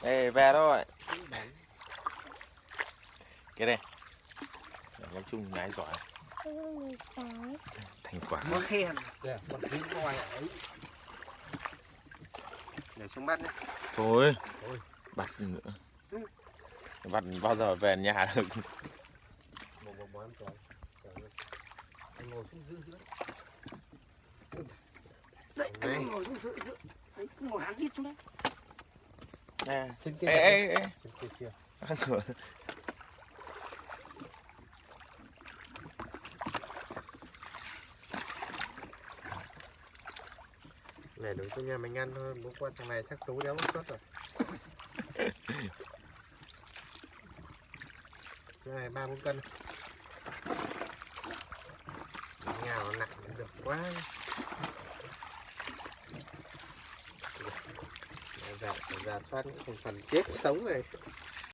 Ê, về thôi. Cái đây. Nói chung nhái giỏi. Thành quả. Có khen. Còn khen ngoài ấy. Để xuống bắt nhé. Thôi. Bắt nữa. Bắt bao giờ về nhà được. Bố em trời. Anh ngồi xuống giữa. Dậy, anh ngồi xuống giữa. Đấy, ngồi hắn đi xuống đấy. Nè. Trên kia. Ê. Trên kia chưa? Để đúng cho nhà mình ăn thôi, bố qua thằng này chắc Tú đéo mất suất rồi. Cái này 3-4 cân. Ngào nó nặng được quá. Giả soát những thành phần chết sống này.